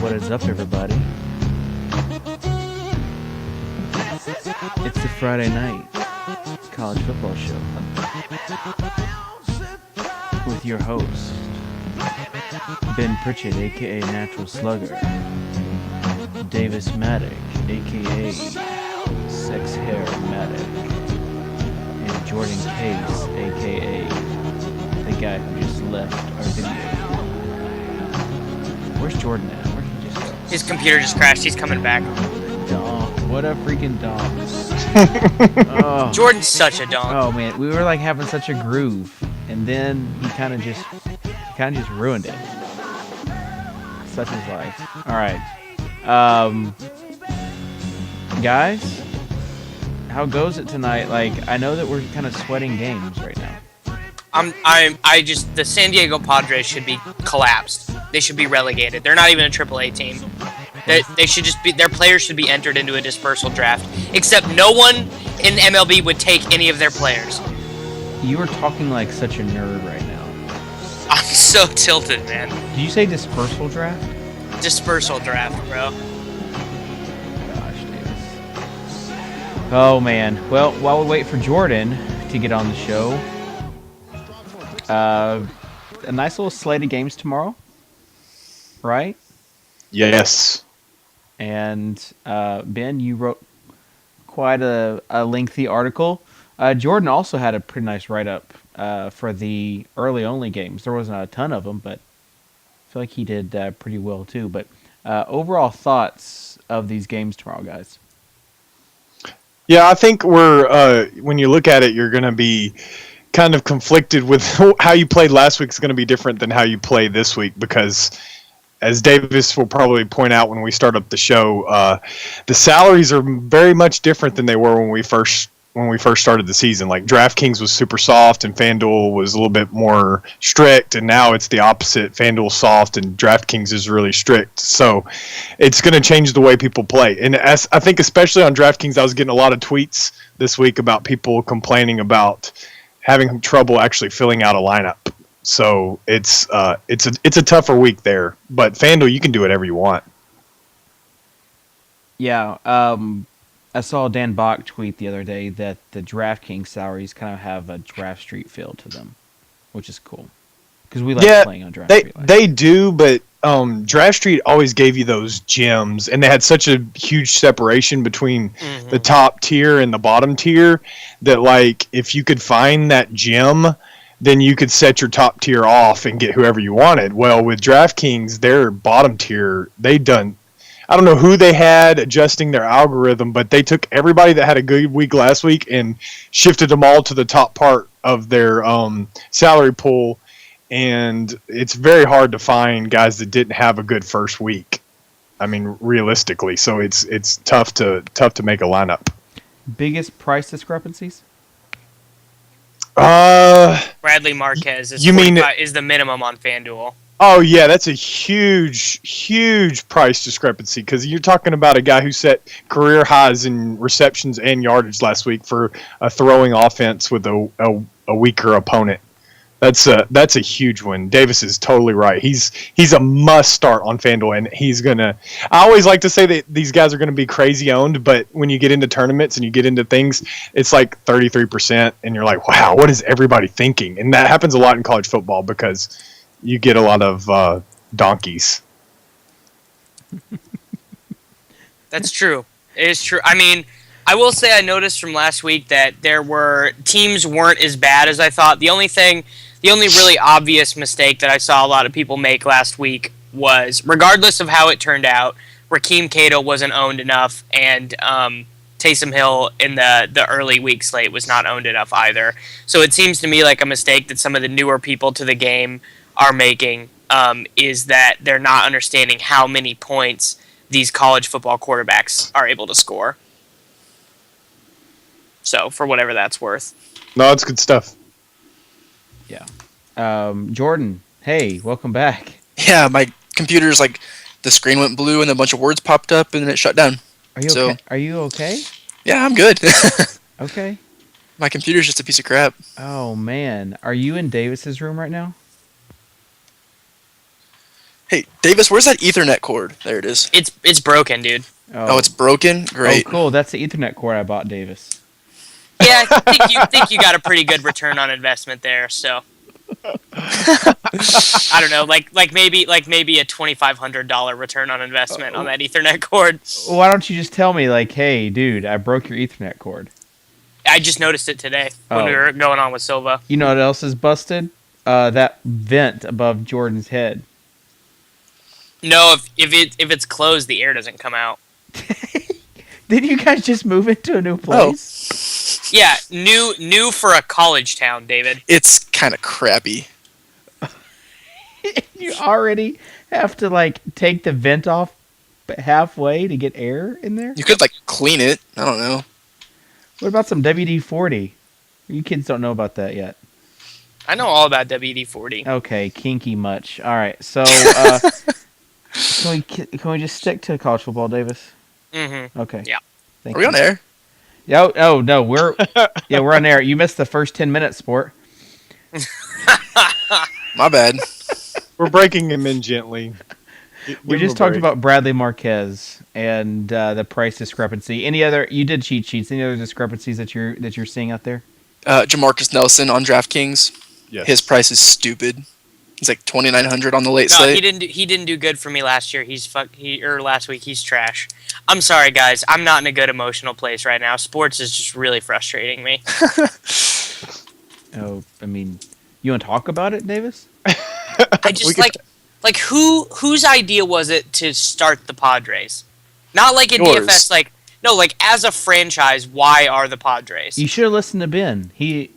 What is up, everybody? It's the Friday night college football show with your host, Ben Pritchett, aka Natural Slugger, Davis Maddock, aka Sex Hair Maddock, and Jordan Case, aka the guy who just left our video. Where's Jordan at? Where did he just go? His computer just crashed. He's coming back. Donk. What a freaking donk. Oh. Jordan's such a donk. Oh man, we were like having such a groove, and then he kind of just ruined it. Such is life. All right, guys, how goes it tonight? Like, I know that we're kind of sweating games right now. The San Diego Padres should be collapsed. They should be relegated. They're not even a AAA team. They should just be. Their players should be entered into a dispersal draft. Except no one in MLB would take any of their players. You are talking like such a nerd right now. I'm so tilted, man. Did you say dispersal draft? Dispersal draft, bro. Gosh, Davis. Oh man. Well, while we wait for Jordan to get on the show, a nice little slate of games tomorrow, right? Yes. And Ben, you wrote quite a lengthy article. Jordan also had a pretty nice write-up for the early-only games. There wasn't a ton of them, but I feel like he did pretty well too. But overall thoughts of these games tomorrow, guys? Yeah, I think when you look at it, you're going to be kind of conflicted with how you played last week is going to be different than how you play this week because, as Davis will probably point out when we start up the show, the salaries are very much different than they were when we first started the season. Like, DraftKings was super soft and FanDuel was a little bit more strict, and now it's the opposite. FanDuel's soft and DraftKings is really strict. So it's going to change the way people play. And I think especially on DraftKings, I was getting a lot of tweets this week about people complaining about having trouble actually filling out a lineup. So it's a tougher week there. But FanDuel, you can do whatever you want. Yeah, I saw Dan Bach tweet the other day that the DraftKings salaries kind of have a Draft Street feel to them, which is cool because we like playing on Draft Street. They do, but Draft Street always gave you those gems, and they had such a huge separation between the top tier and the bottom tier that, like, if you could find that gem, then you could set your top tier off and get whoever you wanted. Well, with DraftKings, their bottom tier, I don't know who they had adjusting their algorithm, but they took everybody that had a good week last week and shifted them all to the top part of their salary pool. And it's very hard to find guys that didn't have a good first week. I mean, realistically, so it's tough to make a lineup. Biggest price discrepancies? Bradley Marquez is the minimum on FanDuel. Oh, yeah, that's a huge price discrepancy because you're talking about a guy who set career highs in receptions and yardage last week for a throwing offense with a weaker opponent. That's a huge one. Davis is totally right. He's a must start on FanDuel, and he's gonna. I always like to say that these guys are gonna be crazy owned, but when you get into tournaments and you get into things, it's like 33%, and you're like, wow, what is everybody thinking? And that happens a lot in college football because you get a lot of donkeys. That's true. It is true. I mean, I will say I noticed from last week that teams weren't as bad as I thought. The only really obvious mistake that I saw a lot of people make last week was, regardless of how it turned out, Rakeem Cato wasn't owned enough, and Taysom Hill in the early week slate was not owned enough either. So it seems to me like a mistake that some of the newer people to the game are making is that they're not understanding how many points these college football quarterbacks are able to score. So, for whatever that's worth. No, it's good stuff. Yeah. Jordan, hey, welcome back. Yeah, my computer's like, the screen went blue and a bunch of words popped up and then it shut down. Are you okay? Are you okay? Yeah, I'm good. Okay. My computer's just a piece of crap. Oh, man. Are you in Davis's room right now? Hey, Davis, where's that Ethernet cord? There it is. It's broken, dude. Oh, it's broken? Oh, Great. cool. That's the Ethernet cord I bought, Davis. Yeah, I think you got a pretty good return on investment there. So I don't know, like maybe a $2,500 return on investment on that Ethernet cord. Why don't you just tell me, like, hey, dude, I broke your Ethernet cord? I just noticed it today when we were going on with Silva. You know what else is busted? That vent above Jordan's head. No, if it's closed, the air doesn't come out. Did you guys just move into a new place? Yeah, new for a college town, David. It's kind of crappy. You already have to, like, take the vent off halfway to get air in there? You could, like, clean it. I don't know. What about some WD-40? You kids don't know about that yet. I know all about WD-40. Okay, kinky much. All right, so can we just stick to college football, Davis? Mm-hmm. Okay. Yeah. Are we on air? Yeah. Oh no, we're on air. You missed the first 10 minutes, sport. My bad. We're breaking him in gently. We just talked about Bradley Marquez and the price discrepancy. Any other? You did cheat sheets. Any other discrepancies that you're seeing out there? Jamarcus Nelson on DraftKings. Yes. His price is stupid. He's like $2,900 on the late No, slate. he didn't do good for me last year. Or last week. He's trash. I'm sorry, guys. I'm not in a good emotional place right now. Sports is just really frustrating me. Oh, I mean, you want to talk about it, Davis? I just like whose idea was it to start the Padres? Not like in Yours. DFS, like as a franchise. Why are the Padres? You should have listened to Ben. He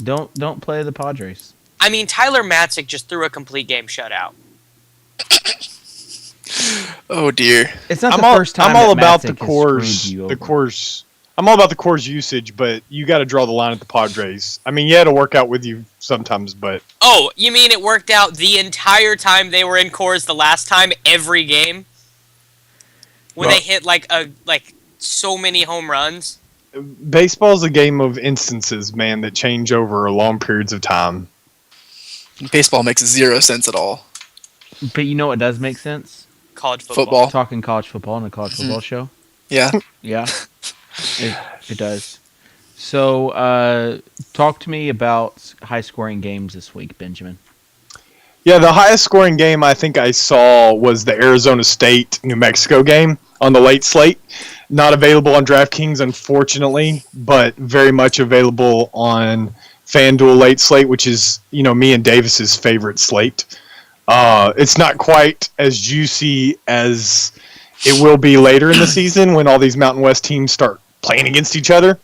don't play the Padres. I mean, Tyler Matzik just threw a complete game shutout. Oh dear. It's not I'm the all, first time I'm all that about Matzik the has cores. screwed you The over. cores. I'm all about the cores usage, but you got to draw the line at the Padres. I mean, yeah, it'll work out with you sometimes, but Oh, you mean it worked out the entire time they were in cores the last time, every game? When Well- they hit like so many home runs? baseball's a game of instances, man, that change over long periods of time. Baseball makes 0 sense at all. But you know what does make sense? College football. Football. Talking college football on a college football show. Yeah. Yeah, it does. So, talk to me about high-scoring games this week, Benjamin. Yeah, the highest scoring game I think I saw was the Arizona State New Mexico game on the late slate. Not available on DraftKings, unfortunately, but very much available on FanDuel late slate, which is, me and Davis's favorite slate. It's not quite as juicy as it will be later in the season when all these Mountain West teams start playing against each other.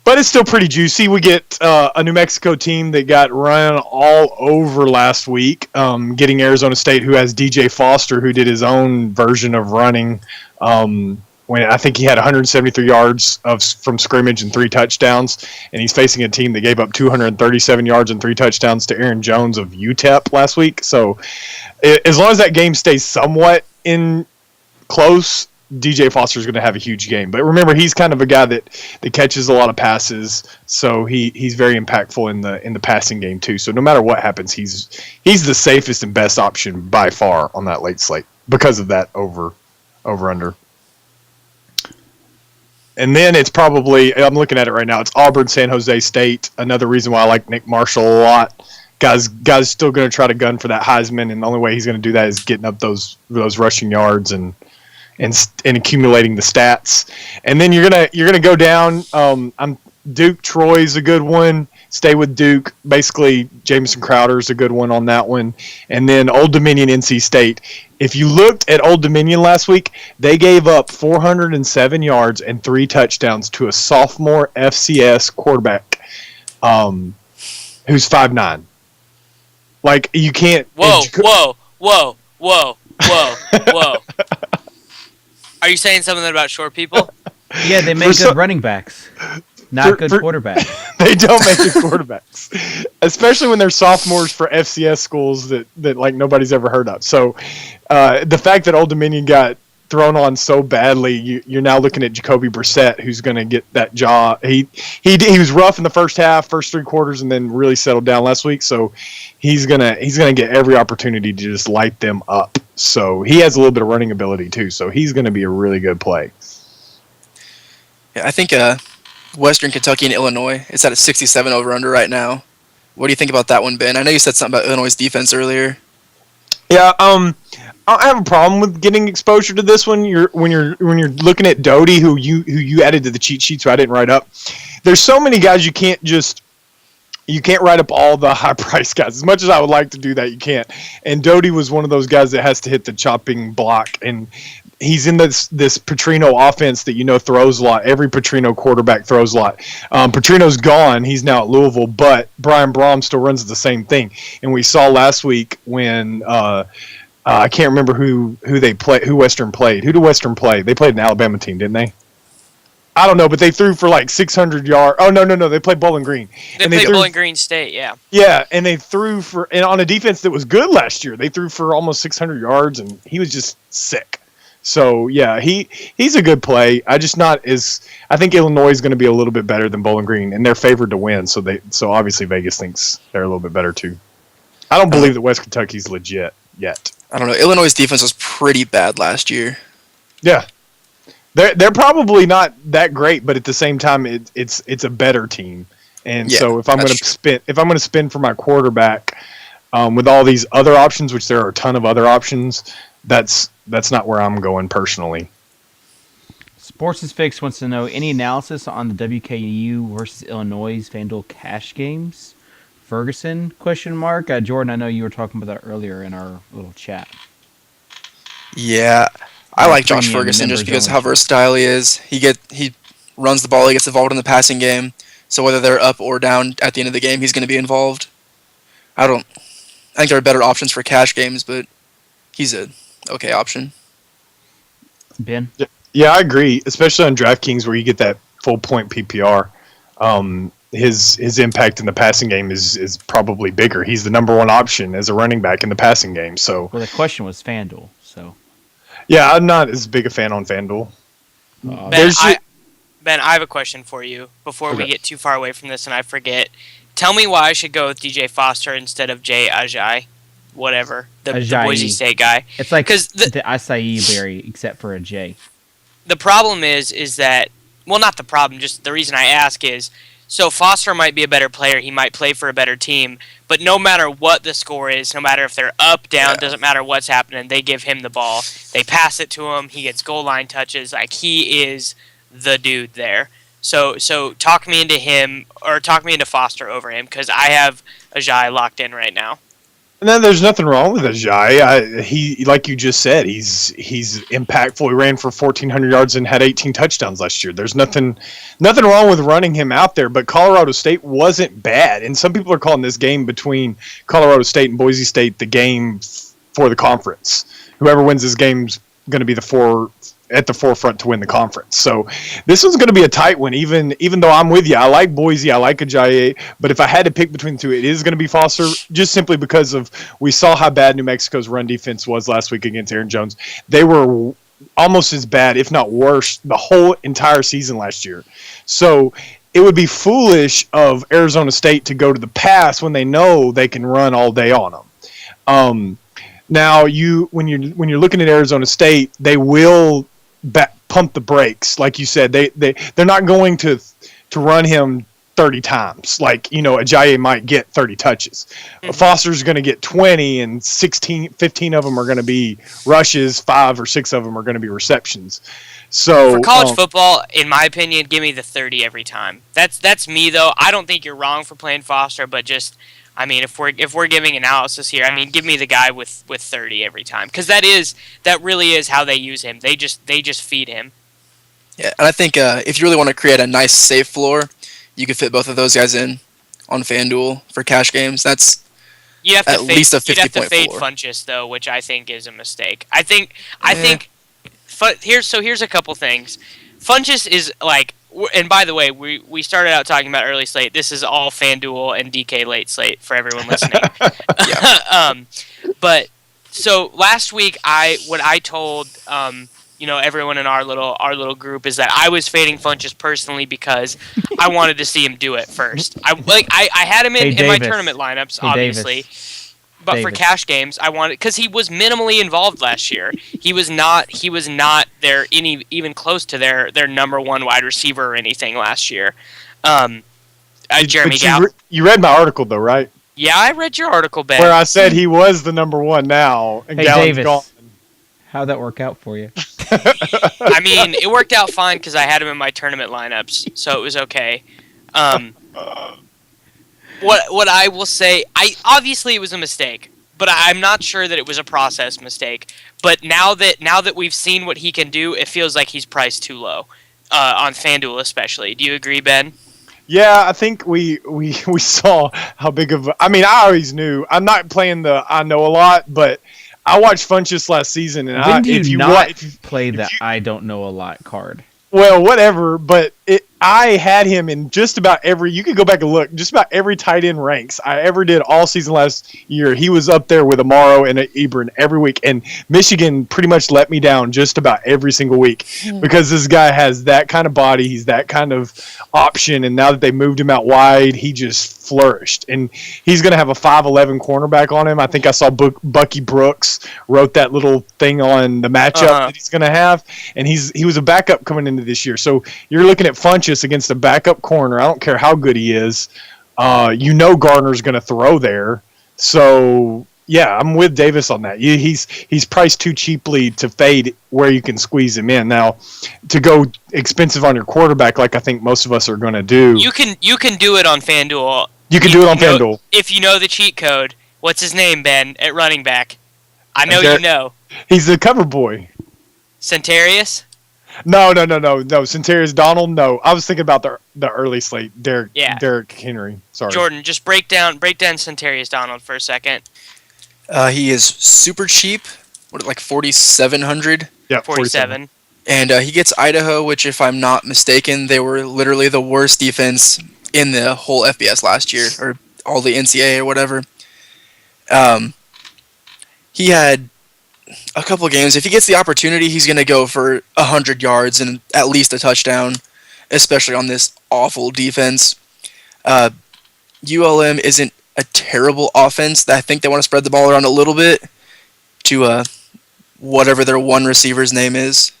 But it's still pretty juicy. We get a New Mexico team that got run all over last week, getting Arizona State, who has DJ Foster, who did his own version of running. When I think he had 173 yards from scrimmage and 3 touchdowns, and he's facing a team that gave up 237 yards and 3 touchdowns to Aaron Jones of UTEP last week. So as long as that game stays somewhat in close, DJ Foster is going to have a huge game. But remember, he's kind of a guy that catches a lot of passes, so he's very impactful in the passing game too. So no matter what happens, he's the safest and best option by far on that late slate because of that over under. And then it's probably, I'm looking at it right now, it's Auburn, San Jose State. Another reason why I like Nick Marshall a lot. Guys still going to try to gun for that Heisman, and the only way he's going to do that is getting up those rushing yards and accumulating the stats. And then you're gonna go down. Duke Troy's a good one. Stay with Duke. Basically, Jamison Crowder's a good one on that one. And then Old Dominion, NC State. If you looked at Old Dominion last week, they gave up 407 yards and 3 touchdowns to a sophomore FCS quarterback who's 5'9". Like, you can't... Whoa. Are you saying something about short people? Yeah, they make good running backs, not good quarterbacks. They don't make good quarterbacks, especially when they're sophomores for FCS schools that like nobody's ever heard of. So the fact that Old Dominion got thrown on so badly. You're now looking at Jacoby Brissett, who's going to get that job. He was rough in the first half, first 3 quarters, and then really settled down last week. So he's gonna get every opportunity to just light them up. So he has a little bit of running ability too. So he's going to be a really good play. Yeah, I think Western Kentucky and Illinois, it's at a 67 over/under right now. What do you think about that one, Ben? I know you said something about Illinois' defense earlier. Yeah, I don't have a problem with getting exposure to this one. When you're looking at Doty, who you added to the cheat sheet, so I didn't write up. There's so many guys you can't write up all the high price guys. As much as I would like to do that, you can't. And Doty was one of those guys that has to hit the chopping block, and he's in this Petrino offense that throws a lot. Every Petrino quarterback throws a lot. Petrino's gone; he's now at Louisville, but Brian Brom still runs the same thing. And we saw last week when I can't remember who they play, who Western played. Who did Western play? They played an Alabama team, didn't they? I don't know, but they threw for like 600 yards. Oh no, they played Bowling Green. They played Bowling Green State, yeah. Yeah, and they threw and on a defense that was good last year. They threw for almost 600 yards, and he was just sick. So yeah, he's a good play. I think Illinois is going to be a little bit better than Bowling Green, and they're favored to win. So obviously Vegas thinks they're a little bit better too. I don't believe that West Kentucky's legit yet. I don't know. Illinois' defense was pretty bad last year. Yeah. They're probably not that great, but at the same time, it's a better team. And so if I'm going to spend for my quarterback with all these other options, which there are a ton of other options, that's not where I'm going personally. Sports is Fix wants to know any analysis on the WKU versus Illinois FanDuel cash games. Ferguson ? Jordan, I know you were talking about that earlier in our little chat. Yeah. I like Josh Ferguson just because of how versatile he is. He runs the ball, he gets involved in the passing game. So whether they're up or down at the end of the game, he's going to be involved. I think there are better options for cash games, but he's a okay option. Ben? Yeah, I agree, especially on DraftKings where you get that full point PPR. His impact in the passing game is probably bigger. He's the number one option as a running back in the passing game. So well, the question was FanDuel, so. Yeah, I'm not as big a fan on FanDuel. Ben, I have a question for you before we get too far away from this and I forget. Tell me why I should go with DJ Foster instead of Jay Ajayi, whatever, the Boise State guy. It's like the acai berry, except for a J. The problem is that, well, not the problem, just the reason I ask is, so Foster might be a better player, he might play for a better team, but no matter what the score is, no matter if they're up, down, doesn't matter what's happening, they give him the ball, they pass it to him, he gets goal line touches, like he is the dude there. So talk me into him, or talk me into Foster over him, because I have Ajayi locked in right now. No, there's nothing wrong with Ajayi. He, like you just said, he's impactful. He ran for 1,400 yards and had 18 touchdowns last year. There's nothing wrong with running him out there. But Colorado State wasn't bad, and some people are calling this game between Colorado State and Boise State the game for the conference. Whoever wins this game's going to be at the forefront to win the conference. So this one's going to be a tight one, even though I'm with you. I like Boise, I like Ajayi, but if I had to pick between the two, it is going to be Foster, just simply because we saw how bad New Mexico's run defense was last week against Aaron Jones. They were almost as bad, if not worse, the whole entire season last year. So it would be foolish of Arizona State to go to the pass when they know they can run all day on them. Now, when you're looking at Arizona State, they will pump the brakes, like you said. They're not going to run him 30 times. Like, Ajayi might get 30 touches. Mm-hmm. Foster's going to get 20, and 15 of them are going to be rushes, 5 or 6 of them are going to be receptions. So for college football, in my opinion, give me the 30 every time. That's me though. I don't think you're wrong for playing Foster, but just, I mean, if we're giving analysis here, I mean, give me the guy with 30 every time, because that really is how they use him. They just feed him. Yeah, and I think if you really want to create a nice safe floor, you could fit both of those guys in on FanDuel for cash games. That's at least a 50-point floor. You'd have to fade Funchess though, which I think is a mistake. I think here's a couple things. Funchess is like. And by the way, we started out talking about early slate. This is all FanDuel and DK late slate for everyone listening. But so last week, I told everyone in our little group is that I was fading Funchess personally because I wanted to see him do it first. I had him in my tournament lineups, obviously. But for cash games, I wanted because he was minimally involved last year. He was not their even close to their number one wide receiver or anything last year. Jeremy Gow. You read my article though, right? Yeah, I read your article, Ben. Where I said he was the number one now, and Gallen's Davis, gone. how'd that work out for you? I mean, it worked out fine because I had him in my tournament lineups, so it was okay. What I will say, obviously it was a mistake, but I'm not sure that it was a process mistake. But now that we've seen what he can do, it feels like he's priced too low on FanDuel, especially. Do you agree, Ben? Yeah, I think we saw how big of. I mean, I always knew. I'm not playing the I know a lot, but I watched Funchess last season, and When do you not play the I don't know a lot card? Well, whatever, but I had him in just about every. You could go back and look. Just about every tight end ranks I ever did all season last year. He was up there with Amaro and Ebron every week, and Michigan pretty much let me down just about every single week because this guy has that kind of body. He's that kind of option, and now that they moved him out wide, he just flourished. And he's going to have a 5'11" cornerback on him. I think I saw Bucky Brooks wrote that little thing on the matchup that he's going to have, and he was a backup coming into this year. So you're looking at Funchess against a backup corner. I don't care how good he is. Gardner's going to throw there. So yeah, I'm with Davis on that. He's priced too cheaply to fade where you can squeeze him in. Now, to go expensive on your quarterback, like I think most of us are going to do. You can do it on FanDuel. You can do it on FanDuel if you know the cheat code. What's his name, Ben, at running back? I know you know. He's the cover boy. Centarius? No. Centarius Donald. No, I was thinking about the early slate. Derrick Henry. Sorry, Jordan. Just break down Centarius Donald for a second. He is super cheap. What, like 4,700? Yeah, 47. And he gets Idaho, which, if I'm not mistaken, they were literally the worst defense in the whole FBS last year, or all the NCAA or whatever. He had a couple of games. If he gets the opportunity, he's going to go for 100 yards and at least a touchdown, especially on this awful defense. ULM isn't a terrible offense. I think they want to spread the ball around a little bit to whatever their one receiver's name is.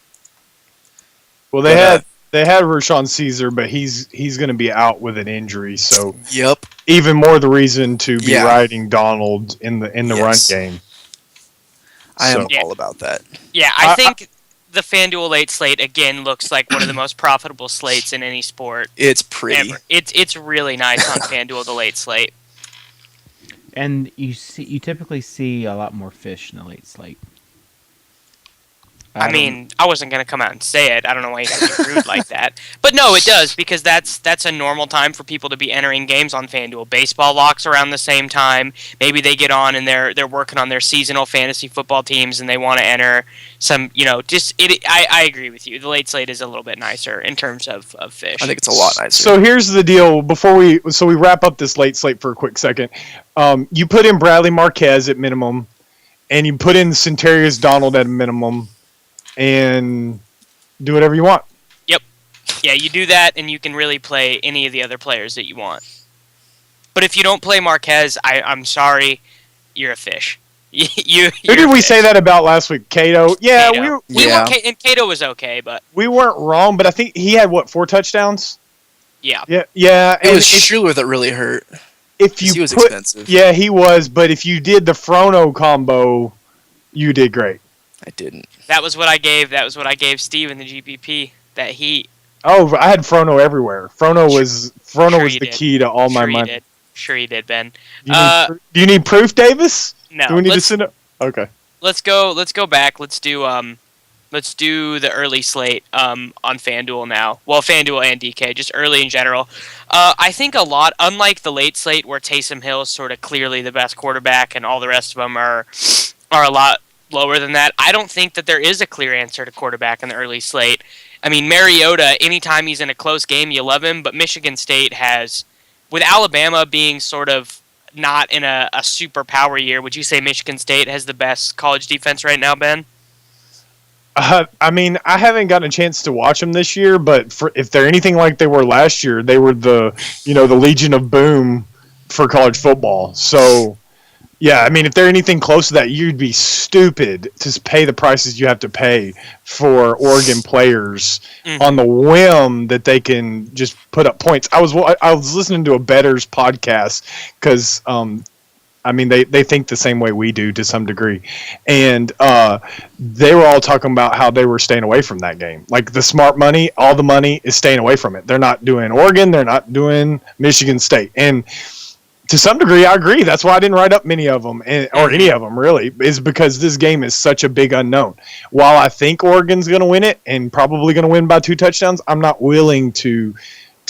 Well, they had Rashawn Caesar, but he's going to be out with an injury. So yep, even more the reason to be riding Donald in the run game. I am all about that. Yeah, I think the FanDuel late slate again looks like one of the most profitable slates in any sport. It's pretty. Ever. It's really nice on FanDuel the late slate. And you typically see a lot more fish in the late slate. I mean, I wasn't going to come out and say it. I don't know why you got to be rude like that. But no, it does, because that's a normal time for people to be entering games on FanDuel. Baseball locks around the same time. Maybe they get on and they're working on their seasonal fantasy football teams and they want to enter some, I agree with you. The late slate is a little bit nicer in terms of fish. I think it's a lot nicer. So here's the deal. Before we wrap up this late slate for a quick second. You put in Bradley Marquez at minimum, and you put in Centarius Donald at a minimum, and do whatever you want. Yep. Yeah, you do that, and you can really play any of the other players that you want. But if you don't play Marquez, I'm sorry, you're a fish. Who did we say that about last week? Cato? Yeah, Cato. And Cato was okay, but we weren't wrong. But I think he had 4 touchdowns? Yeah. Yeah. It was Schuler that really hurt. He was expensive. Yeah, he was. But if you did the Frono combo, you did great. I didn't. That was what I gave Steve in the GPP. That he. Oh, I had Frono everywhere. Frono was the key to all my money. Sure you did, Ben. Do you need proof, Davis? No. Do we need to send it? Okay. Let's go back. Let's do the early slate on FanDuel now. Well, FanDuel and DK, just early in general. I think a lot, unlike the late slate where Taysom Hill is sort of clearly the best quarterback and all the rest of them are a lot lower than that. I don't think that there is a clear answer to quarterback in the early slate. I mean, Mariota, anytime he's in a close game, you love him, but Michigan State has, with Alabama being sort of not in a super power year, would you say Michigan State has the best college defense right now, Ben? I mean, I haven't gotten a chance to watch them this year, but if they're anything like they were last year, they were the Legion of Boom for college football. So, yeah, I mean, if they're anything close to that, you'd be stupid to pay the prices you have to pay for Oregon players on the whim that they can just put up points. I was listening to a Bettors podcast because I mean, they think the same way we do to some degree. And they were all talking about how they were staying away from that game. Like, the smart money, all the money is staying away from it. They're not doing Oregon. They're not doing Michigan State. And to some degree, I agree. That's why I didn't write up many of them, or any of them, really, is because this game is such a big unknown. While I think Oregon's going to win it and probably going to win by 2 touchdowns, I'm not willing to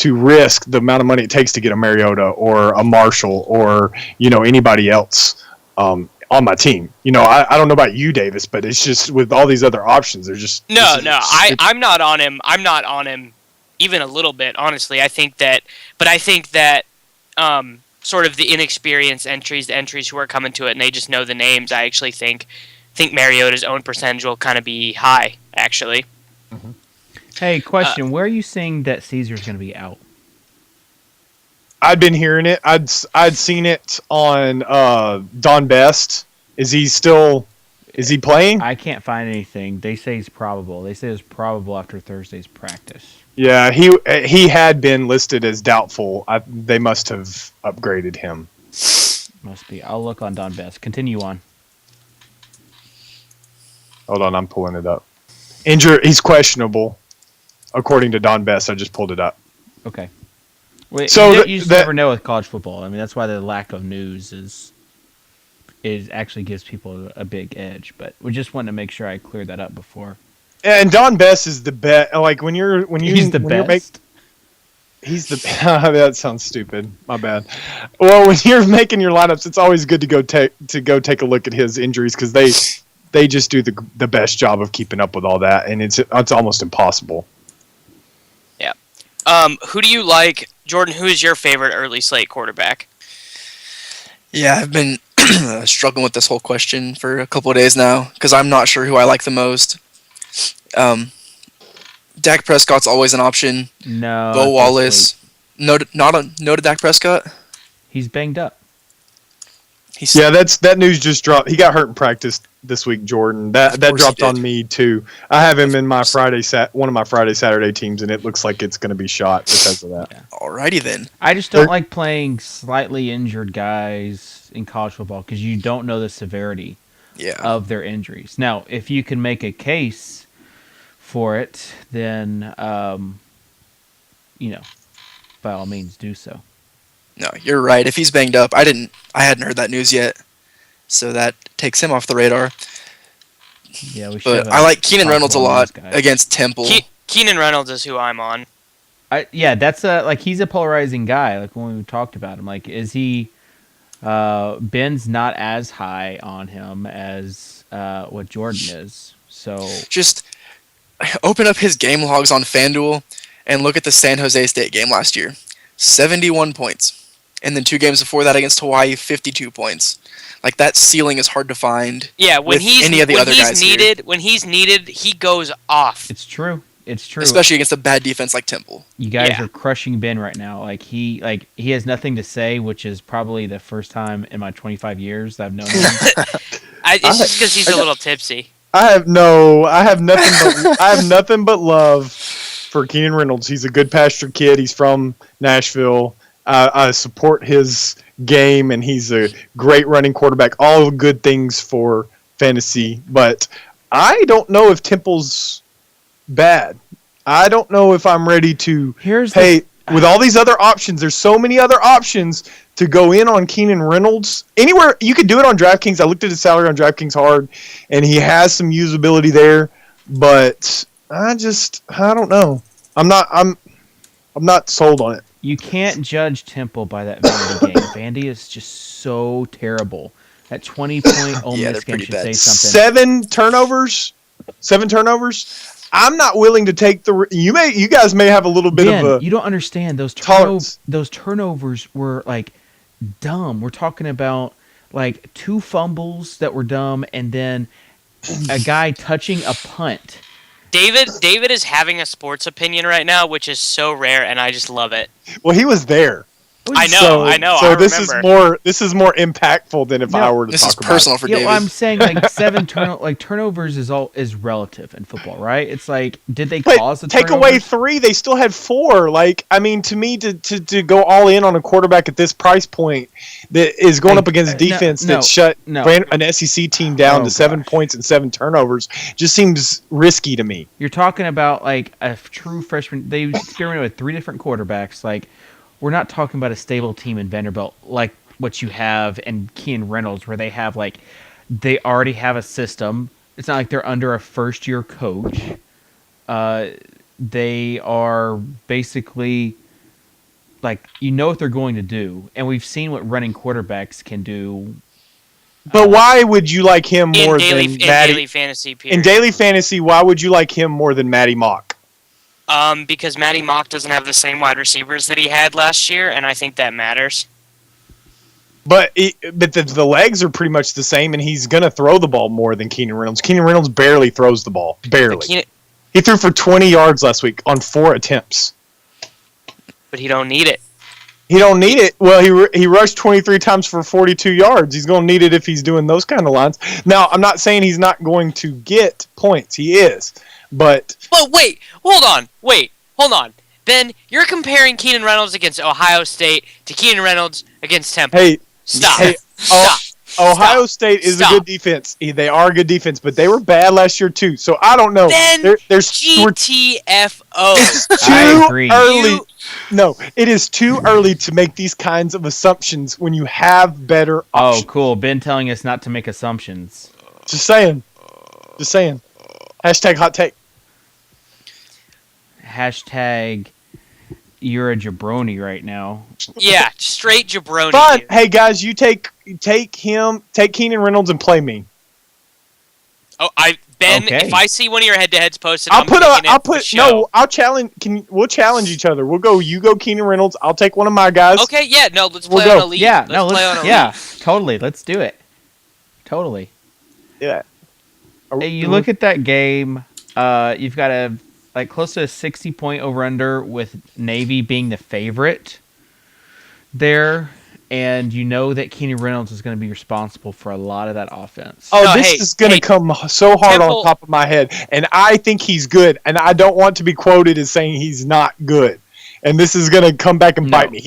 risk the amount of money it takes to get a Mariota or a Marshall or anybody else on my team. I don't know about you, Davis, but it's just with all these other options, they're just I'm not on him. I'm not on him even a little bit, honestly. I think that sort of the inexperienced entries, the entries who are coming to it and they just know the names. I actually think Mariota's own percentage will kind of be high, actually. Mm-hmm. Hey, question. Where are you seeing that Caesar's going to be out? I'd been hearing it. I'd seen it on Don Best. Is he playing? I can't find anything. They say he's probable. They say it's probable after Thursday's practice. Yeah, he had been listed as doubtful. They must have upgraded him. Must be. I'll look on Don Best. Continue on. Hold on, I'm pulling it up. He's questionable. According to Don Best, I just pulled it up. Okay. Wait, so you just never know with college football. I mean, that's why the lack of news actually gives people a big edge. But we just wanted to make sure I cleared that up before. And Don Best is the best. Like he's the best. He's the. That sounds stupid. My bad. Well, when you're making your lineups, it's always good to go take a look at his injuries because they just do the best job of keeping up with all that, and it's almost impossible. Yeah. Who do you like, Jordan? Who is your favorite early slate quarterback? Yeah, I've been struggling with this whole question for a couple of days now because I'm not sure who I like the most. Dak Prescott's always an option. No. Bo Wallace. No to Dak Prescott. He's banged up. That news just dropped. He got hurt in practice this week, Jordan. That dropped on me too. I have him in my one of my Friday Saturday teams, and it looks like it's going to be shot because of that. Yeah. Alrighty then. I just don't like playing slightly injured guys in college football because you don't know the severity of their injuries. Now, if you can make a case for it, then by all means do so. No, you're right. If he's banged up, I hadn't heard that news yet, so that takes him off the radar. Yeah, we should. But I like Keenan Reynolds a lot against Temple. Keenan Reynolds is who I'm on. That's he's a polarizing guy. Like when we talked about him, like is he? Ben's not as high on him as what Jordan is. So just open up his game logs on FanDuel and look at the San Jose State game last year. 71 points. And then 2 games before that against Hawaii, 52 points. Like, that ceiling is hard to find. Yeah, when he's needed, here. He goes off. It's true. It's true. Especially against a bad defense like Temple. You guys are crushing Ben right now. Like he has nothing to say, which is probably the first time in my 25 years that I've known him. It's just because he's a little tipsy. I have nothing but love for Keenan Reynolds. He's a good pasture kid. He's from Nashville. I support his game, and he's a great running quarterback. All good things for fantasy, but I don't know if Temple's bad. I don't know if I'm ready to pay with all these other options. There's so many other options to go in on Keenan Reynolds. Anywhere you could do it on DraftKings. I looked at his salary on DraftKings hard, and he has some usability there, but I don't know. I'm not sold on it. You can't judge Temple by that Vandy game. Vandy is just so terrible. That 20-point Ole Miss game should say something. 7 turnovers. I'm not willing to take you guys may have a little bit of a. You don't understand those turnovers were like dumb. We're talking about like 2 fumbles that were dumb, and then a guy touching a punt. David is having a sports opinion right now, which is so rare, and I just love it. Well, he was there. I know. So I this remember. is more impactful than if I were to This talk is about personal it. for Yeah, David. well, I'm saying turnovers is relative in football, right? It's like, did they cause the Take turnovers? away 3, they still had 4. Like, I mean, to me, to go all in on a quarterback at this price point that is going up against a defense that shut an SEC team down to 7 points and 7 turnovers just seems risky to me. You're talking about like a true freshman. They experimented with 3 different quarterbacks. Like, we're not talking about a stable team in Vanderbilt like what you have in Keenan Reynolds, where they already have a system. It's not like they're under a first-year coach. They are basically like, what they're going to do, and we've seen what running quarterbacks can do. But why would you like him more than Matty? In daily fantasy, period. In daily fantasy, why would you like him more than Matty Mock? Because Matty Mock doesn't have the same wide receivers that he had last year, and I think that matters. But the legs are pretty much the same, and he's going to throw the ball more than Keenan Reynolds. Keenan Reynolds barely throws the ball. Barely. He threw for 20 yards last week on 4 attempts. But he don't need it. He don't need it. Well, he rushed 23 times for 42 yards. He's going to need it if he's doing those kind of lines. Now, I'm not saying he's not going to get points. He is. But wait, hold on. Ben, you're comparing Keenan Reynolds against Ohio State to Keenan Reynolds against Temple. Stop. Ohio State is a good defense. They are a good defense, but they were bad last year too. So I don't know. Ben, GTFO. It's too early. No, it is too early to make these kinds of assumptions when you have better options. Oh, cool. Ben telling us not to make assumptions. Just saying. Hashtag hot take. Hashtag you're a jabroni right now. Yeah, straight jabroni. Fine. Hey guys, you take Keenan Reynolds and play me. Ben, Okay. if I see one of your head-to-heads posted, We'll challenge each other. You go Keenan Reynolds, I'll take one of my guys. Okay, yeah, no, let's play on Elite. Yeah, totally. Let's do it. Totally. Yeah. Hey, you look at that game, you've got close to a 60-point over-under with Navy being the favorite there, and you know that Keenan Reynolds is going to be responsible for a lot of that offense. This is going to come so hard on top of my head, and I think he's good, and I don't want to be quoted as saying he's not good, and this is going to come back and bite me.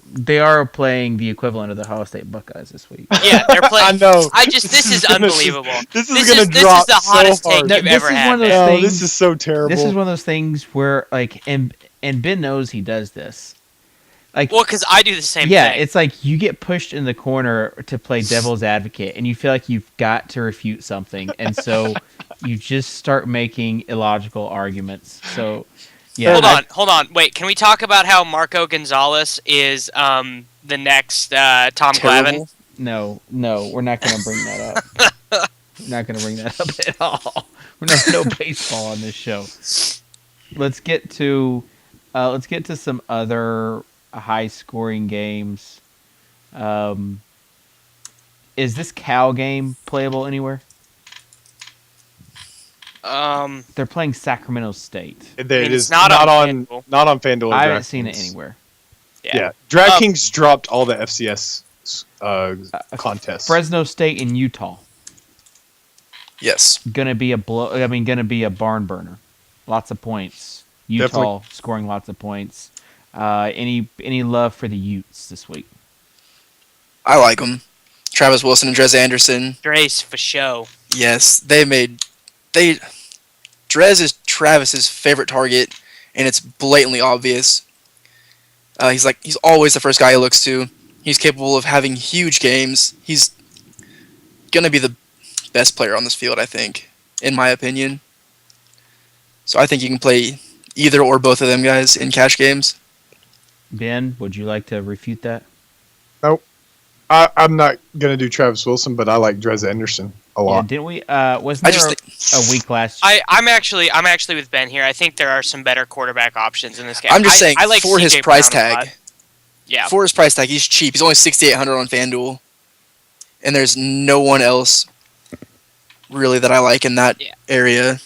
They are playing the equivalent of the Ohio State Buckeyes this week. Yeah, they're playing. I know. This is unbelievable. This is going to drop the hottest so hard. take you've ever had. This is so terrible. This is one of those things where, and Ben knows he does this. Because I do the same thing. Yeah, it's like you get pushed in the corner to play devil's advocate, and you feel like you've got to refute something, and so you just start making illogical arguments. So, yeah. Hold on. Wait, can we talk about how Marco Gonzalez is the next Tom Glavine? No, we're not going to bring that up. We're not going to bring that up at all. We're not no baseball on this show. Let's get to some other high-scoring games. Is this Cal game playable anywhere? They're playing Sacramento State. It is not on FanDuel. I haven't seen it anywhere. Yeah. DraftKings dropped all the FCS contests. Fresno State and Utah. Yes. Gonna be a barn burner. Lots of points. Utah Definitely. scoring lots of points. Any love for the Utes this week? I like them. Travis Wilson and Drez Anderson. Drace for show. Yes, Drez is Travis's favorite target, and it's blatantly obvious. He's always the first guy he looks to. He's capable of having huge games. He's gonna be the best player on this field, I think, in my opinion. So I think you can play either or both of them guys in cash games. Ben, would you like to refute that? Nope. I'm not gonna do Travis Wilson, but I like Drez Anderson a lot. Yeah, didn't we? Wasn't there a week last? I'm actually with Ben here. I think there are some better quarterback options in this game. I'm just saying, I like for his CJ price Brown a lot. tag. Yeah. For his price tag, he's cheap. He's only $6,800 on FanDuel, and there's no one else really that I like in that area.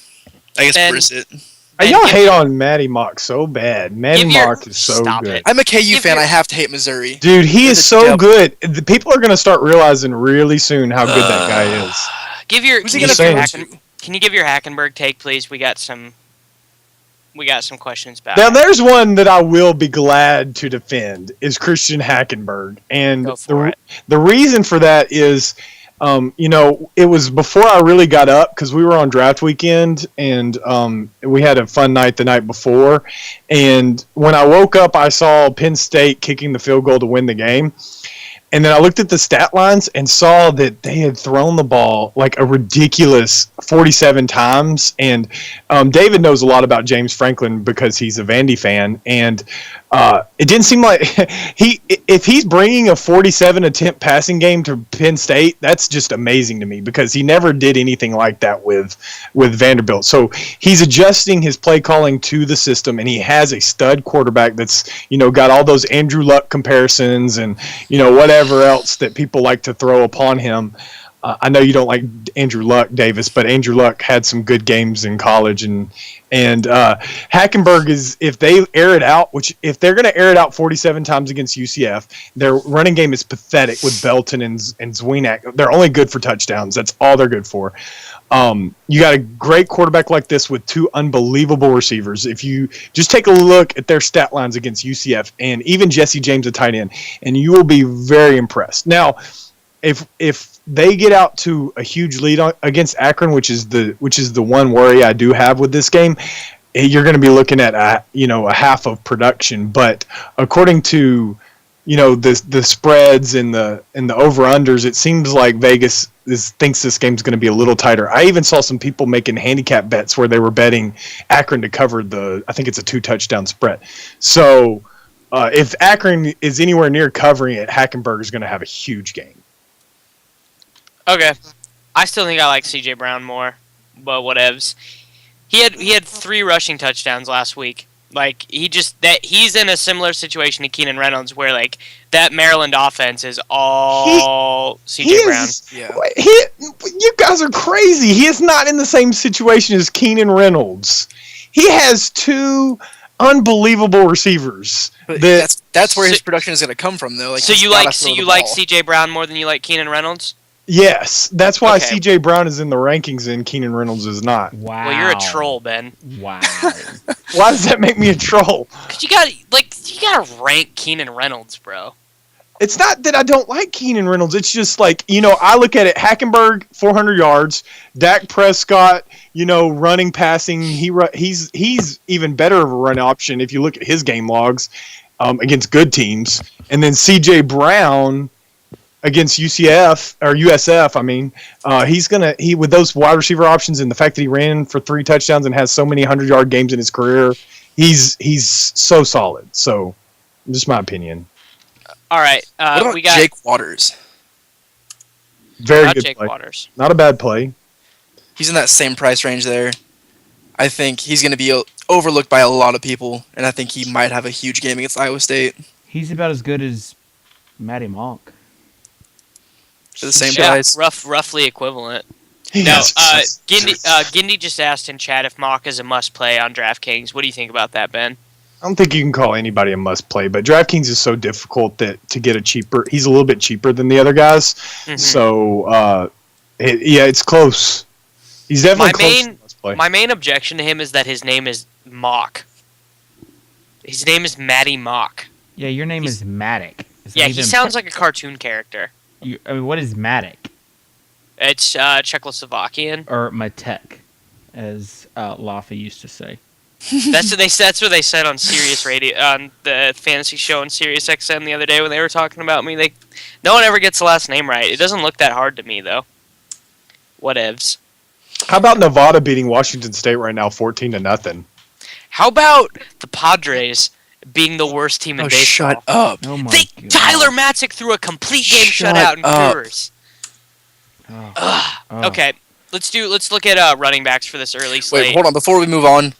I guess Ben- Brissett. Y'all hate on Matty Mock so bad. Matty Mock is so Stop good. it. I'm a KU Give fan. your- I have to hate Missouri. Dude, he They're is the so devil. good. The people are going to start realizing really soon how good that guy is. Give your. Who's Can he you, gonna give your throw Hacken- can you give your Hackenberg take, please? We got some questions back. Now, there's one that I will be glad to defend is Christian Hackenberg. And Go for it. the reason for that is, it was before I really got up because we were on draft weekend and we had a fun night the night before. And when I woke up, I saw Penn State kicking the field goal to win the game. And then I looked at the stat lines and saw that they had thrown the ball like a ridiculous 47 times. And David knows a lot about James Franklin because he's a Vandy fan. And it didn't seem like if he's bringing a 47 attempt passing game to Penn State, that's just amazing to me because he never did anything like that with Vanderbilt. So he's adjusting his play calling to the system, and he has a stud quarterback that's got all those Andrew Luck comparisons and whatever else that people like to throw upon him. I know you don't like Andrew Luck, Davis, but Andrew Luck had some good games in college, and Hackenberg is, if they air it out, which if they're going to air it out 47 times against UCF, their running game is pathetic with Belton and Zwienak. They're only good for touchdowns. That's all they're good for. You got a great quarterback like this with two unbelievable receivers. If you just take a look at their stat lines against UCF and even Jesse James, a tight end, and you will be very impressed. Now, if they get out to a huge lead against Akron, which is the one worry I do have with this game, you're going to be looking at a half of production. But according to the spreads and the over unders, it seems like Vegas thinks this game's going to be a little tighter. I even saw some people making handicap bets where they were betting Akron to cover I think it's a 2 touchdown spread. So if Akron is anywhere near covering it, Hackenberg is going to have a huge game. Okay. I still think I like CJ Brown more, but whatevs. He had 3 rushing touchdowns last week. Like he's in a similar situation to Keenan Reynolds, where like that Maryland offense is all CJ Brown. Yeah. You guys are crazy. He is not in the same situation as Keenan Reynolds. He has 2 unbelievable receivers. But that's where his production is going to come from, though. Like, so you like CJ Brown more than you like Keenan Reynolds? Yes, that's why Okay. CJ Brown is in the rankings and Keenan Reynolds is not. Wow. Well, you're a troll, Ben. Wow. Why does that make me a troll? Cause you gotta rank Keenan Reynolds, bro. It's not that I don't like Keenan Reynolds. It's just like, I look at it. Hackenberg, 400 yards. Dak Prescott, running, passing. He's even better of a run option if you look at his game logs against good teams. And then CJ Brown against UCF or USF, he with those wide receiver options and the fact that he ran for 3 touchdowns and has so many 100-yard games in his career, he's so solid. So, just my opinion. All right, what about we got Jake Waters? Very good Jake play. Waters. Not a bad play. He's in that same price range there. I think he's going to be overlooked by a lot of people, and I think he might have a huge game against Iowa State. He's about as good as Matty Monk. For the same Yeah, price. roughly equivalent. He No, has- Gindy just asked in chat if Mock is a must play on DraftKings. What do you think about that, Ben? I don't think you can call anybody a must play, but DraftKings is so difficult that to get he's a little bit cheaper than the other guys. Mhm. So, it's close. He's definitely close to must play. My main objection to him is that his name is Mock. His name is Matty Mock. Yeah, your name is Matic. It's Yeah, not he even- sounds like a cartoon character. what is Matic? It's Czechoslovakian. Or Matek, as Laffy used to say. That's what they said on Sirius Radio, on the fantasy show on Sirius XM the other day when they were talking about me. No one ever gets the last name right. It doesn't look that hard to me though. Whatevs. How about Nevada beating Washington State right now, 14-0? How about the Padres being the worst team in baseball? Shut up. Oh my God. Tyler Matzik threw a complete game Shut shutout in up. Coors. Oh. Oh. Okay, let's look at running backs for this early slate. Wait, hold on. Before we move on,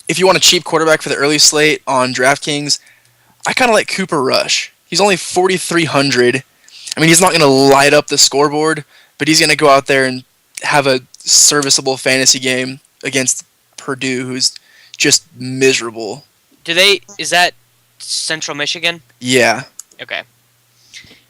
if you want a cheap quarterback for the early slate on DraftKings, I kind of like Cooper Rush. He's only 4,300. I mean, he's not going to light up the scoreboard, but he's going to go out there and have a serviceable fantasy game against Purdue, who's just miserable. Is that Central Michigan? Yeah. Okay.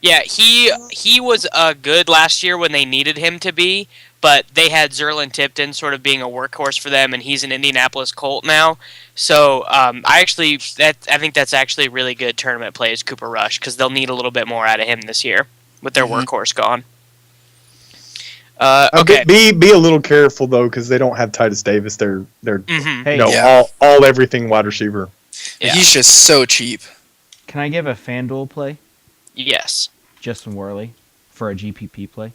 Yeah, he was good last year when they needed him to be, but they had Zerlin Tipton sort of being a workhorse for them, and he's an Indianapolis Colt now. So I think that's actually really good tournament play is Cooper Rush, because they'll need a little bit more out of him this year with their workhorse gone. Okay. Be a little careful though, because they don't have Titus Davis. They're Hey, all everything wide receiver. Yeah. He's just so cheap. Can I give a FanDuel play? Yes. Justin Worley for a GPP play.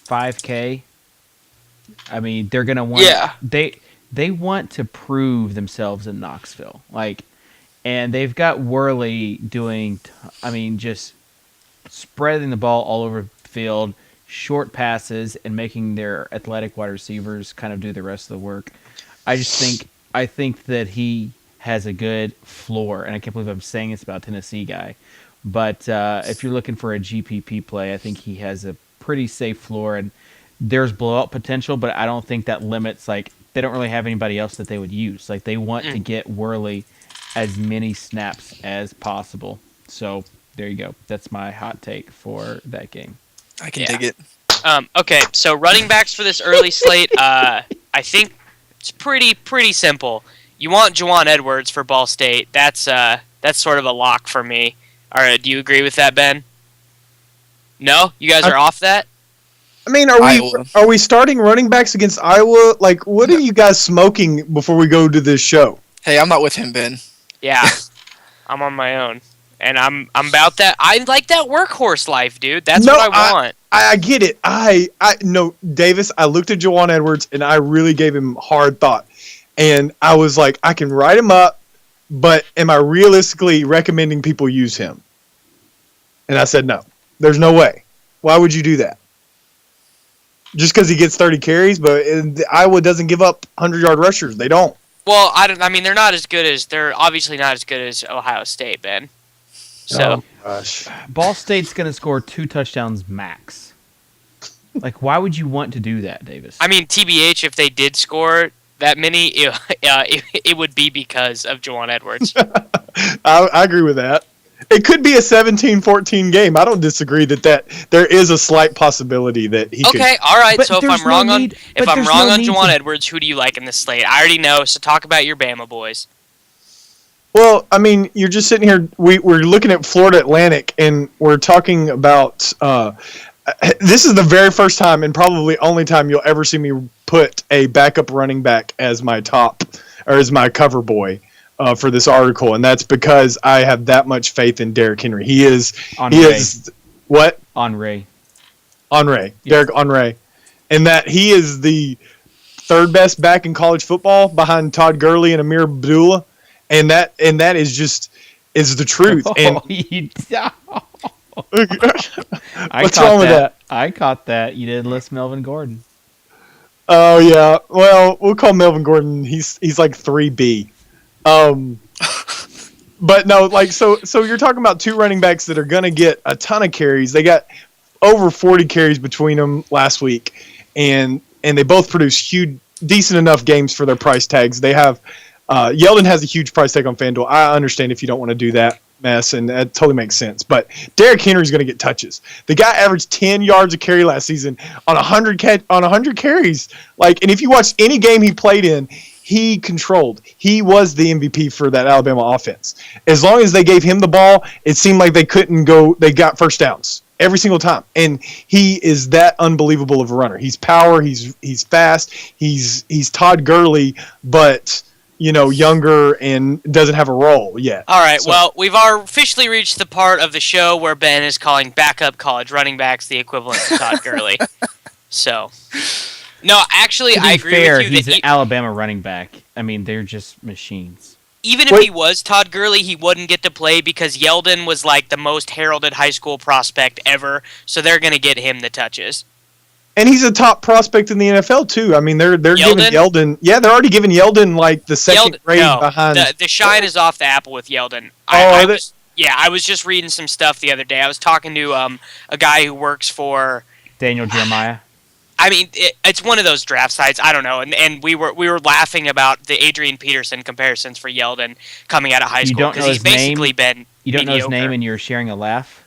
5K. I mean, they're gonna want. Yeah. They want to prove themselves in Knoxville, and they've got Worley doing. Just spreading the ball all over the field, short passes, and making their athletic wide receivers kind of do the rest of the work. I think that he has a good floor, and I can't believe I'm saying this about a Tennessee guy. But if you're looking for a GPP play, I think he has a pretty safe floor, and there's blowout potential, but I don't think that limits, they don't really have anybody else that they would use. They want to get Worley as many snaps as possible. So there you go. That's my hot take for that game. I can dig it. Okay, so running backs for this early slate, I think it's pretty simple. You want Juwan Edwards for Ball State. That's sort of a lock for me. All right, do you agree with that, Ben? No, you guys are off that. I mean, Iowa. are we starting running backs against Iowa? What are you guys smoking before we go to this show? Hey, I'm not with him, Ben. Yeah, I'm on my own, and I'm about that. I like that workhorse life, dude. That's what I want. I get it. No, Davis. I looked at Juwan Edwards and I really gave him hard thought, and I was like, I can write him up, but am I realistically recommending people use him? And I said no. There's no way. Why would you do that? Just because he gets 30 carries, but Iowa doesn't give up 100-yard rushers. They don't. Well, they're obviously not as good as Ohio State, Ben. So, gosh. Ball State's going to score 2 touchdowns max. Why would you want to do that, Davis? I mean, TBH, if they did score that many, it would be because of Juwan Edwards. I agree with that. It could be a 17-14 game. I don't disagree that there is a slight possibility that he could. Okay, all right. But So if I'm no wrong need- on but there's no need Juwan to- Edwards, who do you like in this slate? I already know. So talk about your Bama boys. Well, I mean, you're just sitting here. We're looking at Florida Atlantic, and we're talking about. This is the very first time, and probably only time you'll ever see me put a backup running back as my top or as my cover boy for this article, and that's because I have that much faith in Derrick Henry. He is what? Henry. Yes. Derrick Henry, and that he is the third best back in college football behind Todd Gurley and Amir Abdullah. And that is the truth. And what's wrong with that? I caught that. You didn't list Melvin Gordon. Oh yeah. Well, we'll call Melvin Gordon. He's like 3B. But no, so you're talking about 2 running backs that are gonna get a ton of carries. They got over 40 carries between them last week, and they both produce decent enough games for their price tags. They have. Yeldon has a huge price tag on FanDuel. I understand if you don't want to do that mess, and that totally makes sense. But Derrick Henry's going to get touches. The guy averaged 10 yards a carry last season on 100 carries. And if you watch any game he played in, he controlled. He was the MVP for that Alabama offense. As long as they gave him the ball, it seemed like they couldn't go. They got first downs every single time, and he is that unbelievable of a runner. He's power. He's fast. He's Todd Gurley, but younger and doesn't have a role yet. All right, well, we've officially reached the part of the show where Ben is calling backup college running backs the equivalent to Todd Gurley. So, no, actually, I agree with you. He's an Alabama running back. I mean, they're just machines. Even if he was Todd Gurley, he wouldn't get to play because Yeldon was the most heralded high school prospect ever, so they're going to get him the touches. And he's a top prospect in the NFL too. I mean, they're giving Yeldon. Yeah, they're already giving Yeldon the second grade behind. The shine is off the apple with Yeldon. I was just reading some stuff the other day. I was talking to a guy who works for Daniel Jeremiah. I mean, it's one of those draft sites. I don't know, and we were laughing about the Adrian Peterson comparisons for Yeldon coming out of high school because he's basically been. You don't know his mediocre. name, and you're sharing a laugh.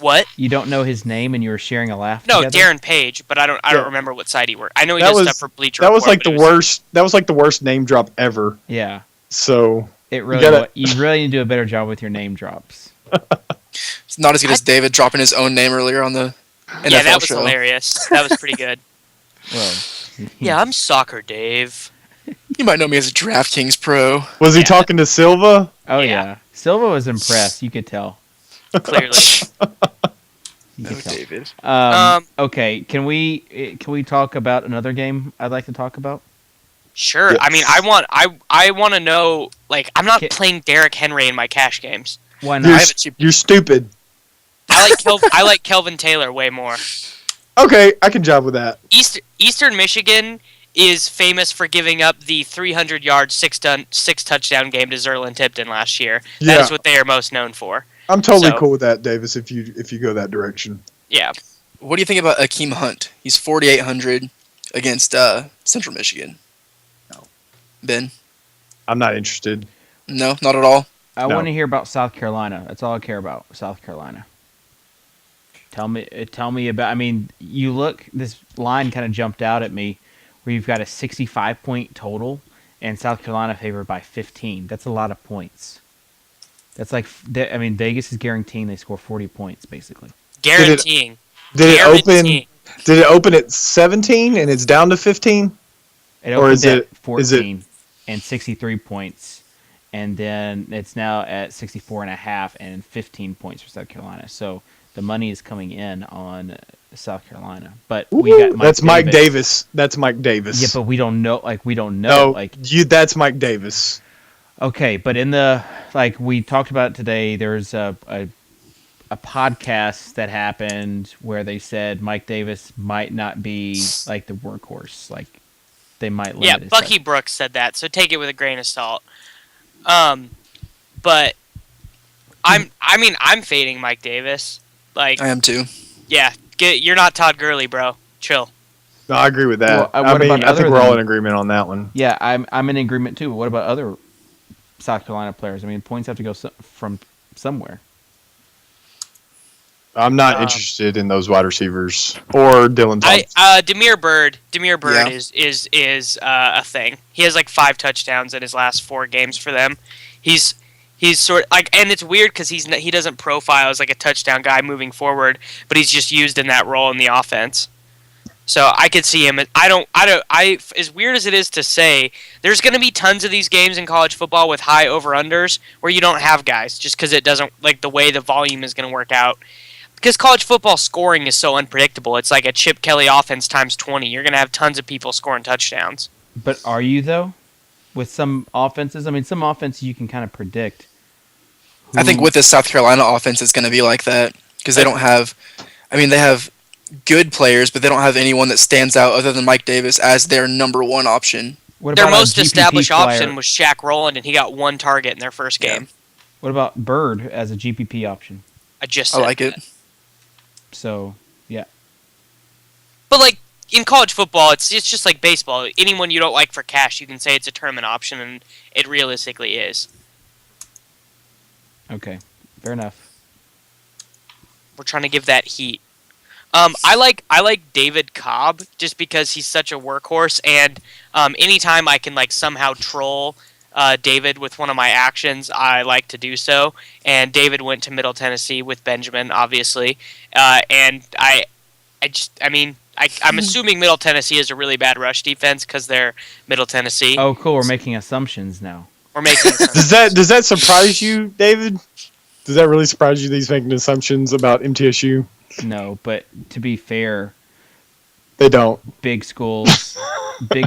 What? You don't know his name, and you were sharing a laugh. No, together? Darren Page, but I don't remember what site he worked. I know he That does was- stuff for Bleacher That was Report, like the but worst. That was like the worst name drop ever. Yeah, So it really. gotta- You really need to do a better job with your name drops. It's not as good as David dropping his own name earlier on the NFL yeah, that was show. hilarious. That was pretty good. Well, Yeah, I'm Soccer Dave. You might know me as a DraftKings pro. was he Yeah. talking to Silva? Oh Yeah. yeah. Silva was impressed. You could tell. Clearly. You No, could tell. David. Okay, can we talk about another game I'd like to talk about? Sure. Yes. I mean, I want to know. Like, I'm not Ki- playing Derrick Henry in my cash games. Why You're, not? have a cheap- you're stupid. I like Kelvin Taylor way more. Okay, I can job with that. Eastern Michigan is famous for giving up the 300-yard, six touchdown game to Zerlin Tipton last year. That Yeah. is what they are most known for. I'm totally So- cool with that, Davis. If you go that direction. Yeah. What do you think about Akeem Hunt? He's 4,800 against Central Michigan. No. Ben? I'm not interested. No, not at all. I No. want to hear about South Carolina. That's all I care about. South Carolina. Tell me about. I mean, you look. This line kind of jumped out at me, where you've got a 65-point total, and South Carolina favored by 15. That's a lot of points. That's like. I mean, Vegas is guaranteeing they score 40 points, basically. Guaranteeing. Did it open? Guaranteeing. Did it open at 17 and it's down to 15? It Or opened is at it- 14 and 63 points, and then it's now at 64.5 and 15 points for South Carolina. So the money is coming in on South Carolina, but we Woo, got that's Mike Davis. That's Mike Davis. Yeah, but we don't know. Like we don't know. no, Like that's Mike Davis. okay, but in the like we talked about today, there's a podcast that happened where they said Mike Davis might not be like the workhorse. Like they might limit Yeah, his Bucky Brooks said that, so take it with a grain of salt. But I'm fading Mike Davis. Like, I am too. yeah, you're not Todd Gurley, bro. Chill. No, I agree with that. Well, I what mean, about I think other we're all than- in agreement on that one. Yeah, I'm in agreement too. What about other South Carolina players? I mean, points have to go from somewhere. I'm not interested in those wide receivers or Dylan Thompson. Demir Bird Yeah. is a thing. He has like 5 touchdowns in his last 4 games for them. He's sort of like, and it's weird because he doesn't profile as like a touchdown guy moving forward, but he's just used in that role in the offense. So I could see him. As weird as it is to say, there's going to be tons of these games in college football with high over-unders where you don't have guys just because it doesn't, like the way the volume is going to work out. Because college football scoring is so unpredictable. It's like a Chip Kelly offense times 20. You're going to have tons of people scoring touchdowns. But are you though? With some offenses, I mean, some offenses you can kind of predict. I think with this South Carolina offense, it's going to be like that because they don't have. I mean, they have good players, but they don't have anyone that stands out other than Mike Davis as their number one option. What Their about a most GPP established player? option was Shaq Rowland, and he got 1 target in their first game. What about Bird as a GPP option? I just I said like that. it. So yeah, But like in college football, it's just like baseball. Anyone you don't like for cash, you can say it's a tournament option, and it realistically is. okay, fair enough. We're trying to give that heat. I like David Cobb just because he's such a workhorse, and anytime I can like somehow troll David with one of my actions, I like to do so. And David went to Middle Tennessee with Benjamin, obviously, and I'm assuming Middle Tennessee is a really bad rush defense because they're Middle Tennessee. Oh, cool. We're making assumptions now. We're making Does that surprise you, David? Does that really surprise you? These making assumptions about MTSU? No, but to be fair, They don't. big schools kind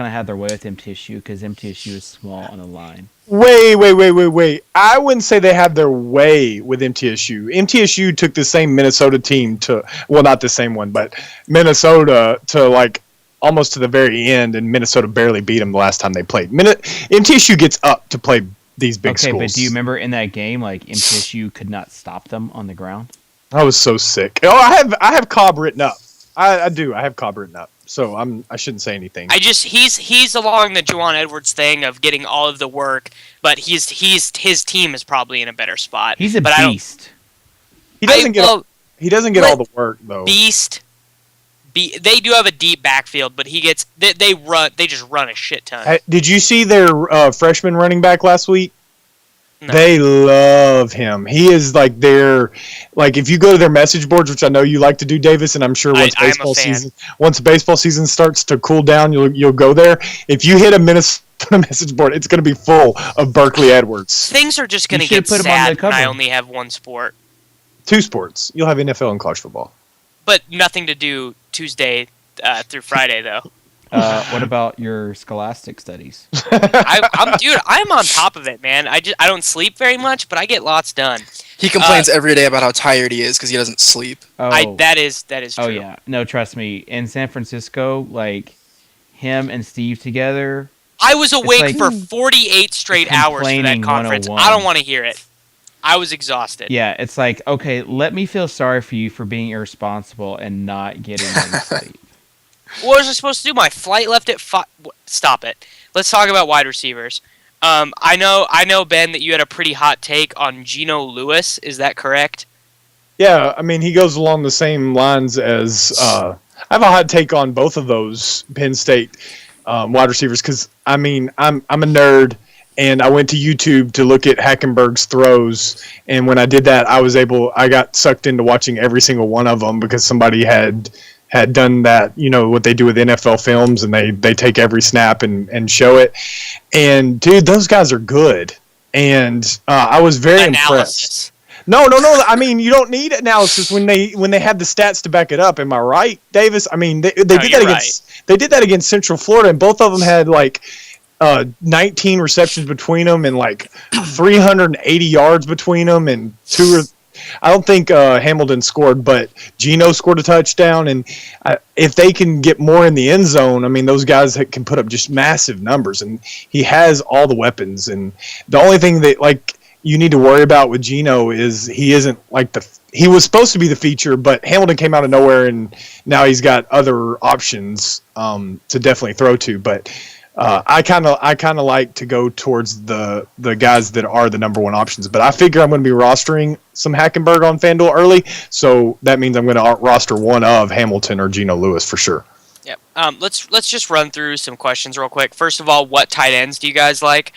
of have their way with MTSU because MTSU is small on the line. Wait. I wouldn't say they have their way with MTSU. MTSU took the same Minnesota team to, well, not the same one, but Minnesota to like almost to the very end, and Minnesota barely beat them the last time they played. MTSU gets up to play these big Okay, schools. but do you remember in that game, like MTSU could not stop them on the ground? I was so sick. Oh, I have Cobb written up. I do. I have Cobb written up, so I shouldn't say anything. He's along the Juwan Edwards thing of getting all of the work, but his team is probably in a better spot. He's a but beast. He doesn't get all the work though. Beast. They do have a deep backfield, but he gets they just run a shit ton. Did you see their freshman running back last week? No. They love him. He is like if you go to their message boards, which I know you like to do, Davis, and I'm sure once baseball season starts to cool down, you'll go there. If you hit a Minnesota message board, it's going to be full of Berkeley Edwards. Things are just going to get sad when I only have one sport. 2 sports. You'll have NFL and college football. But nothing to do Tuesday through Friday, though. What about your scholastic studies? I'm on top of it, man. I don't sleep very much, but I get lots done. He complains every day about how tired he is because he doesn't sleep. That is true. Oh yeah, no, trust me. In San Francisco, like him and Steve together, I was awake for 48 straight hours for that conference. I don't want to hear it. I was exhausted. Yeah, it's like, okay, let me feel sorry for you for being irresponsible and not getting any sleep. What was I supposed to do? My flight left at 5. Stop it. Let's talk about wide receivers. I know, Ben, that you had a pretty hot take on Geno Lewis. Is that correct? Yeah, I mean, he goes along the same lines as I have a hot take on both of those Penn State wide receivers because, I mean, I'm a nerd, and I went to YouTube to look at Hackenberg's throws, and when I did that, I got sucked into watching every single one of them because somebody had done that, what they do with NFL films, and they take every snap and show it. And, dude, those guys are good. And I was very impressed. No. I mean, you don't need analysis when they have the stats to back it up. Am I right, Davis? I mean, they did that against Central Florida, and both of them had, 19 receptions between them and, 380 yards between them and I don't think Hamilton scored, but Geno scored a touchdown. And if they can get more in the end zone, I mean, those guys can put up just massive numbers. And he has all the weapons. And the only thing that, you need to worry about with Geno is he isn't he was supposed to be the feature, but Hamilton came out of nowhere, and now he's got other options to definitely throw to. But I kind of like to go towards the guys that are the number one options, but I figure I'm going to be rostering some Hackenberg on FanDuel early, so that means I'm going to roster one of Hamilton or Geno Lewis for sure. Yep. Let's just run through some questions real quick. First of all, what tight ends do you guys like?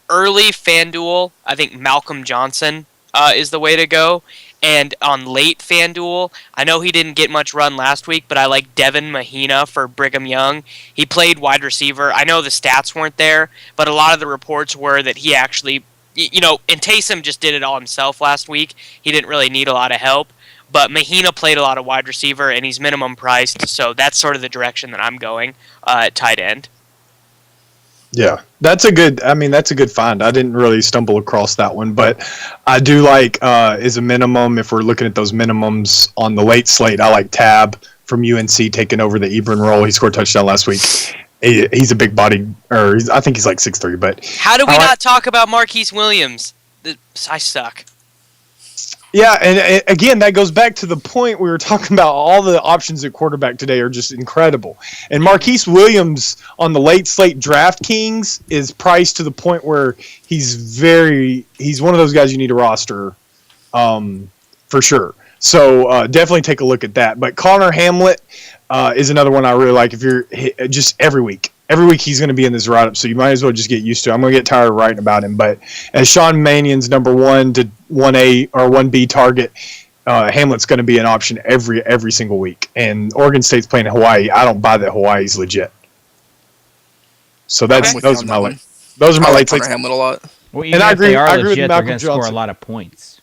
Early FanDuel, I think Malcolm Johnson is the way to go. And on late FanDuel, I know he didn't get much run last week, but I like Devin Mahina for Brigham Young. He played wide receiver. I know the stats weren't there, but a lot of the reports were that he actually, and Taysom just did it all himself last week. He didn't really need a lot of help. But Mahina played a lot of wide receiver, and he's minimum priced, so that's sort of the direction that I'm going at tight end. Yeah, that's a good find. I didn't really stumble across that one, but I do like as a minimum, if we're looking at those minimums on the late slate, I like Tab from UNC taking over the Ebron role. He scored a touchdown last week. He's a big body, I think he's 6'3", but... How do we not talk about Marquise Williams? I suck. Yeah, and again, that goes back to the point we were talking about. All the options at quarterback today are just incredible. And Marquise Williams on the late slate DraftKings is priced to the point where he's one of those guys you need to roster for sure. So definitely take a look at that. But Connor Hamlet is another one I really like. If you're just every week he's going to be in this write-up, so you might as well just get used to it. I'm going to get tired of writing about him, but as Sean Mannion's number 1 to 1A or 1B target, Hamlet's going to be an option every single week. And Oregon State's playing Hawaii. I don't buy that Hawaii's legit. So those are my late takes. Hamlet a lot. Well, even if they are legit, they're going to score a lot of points.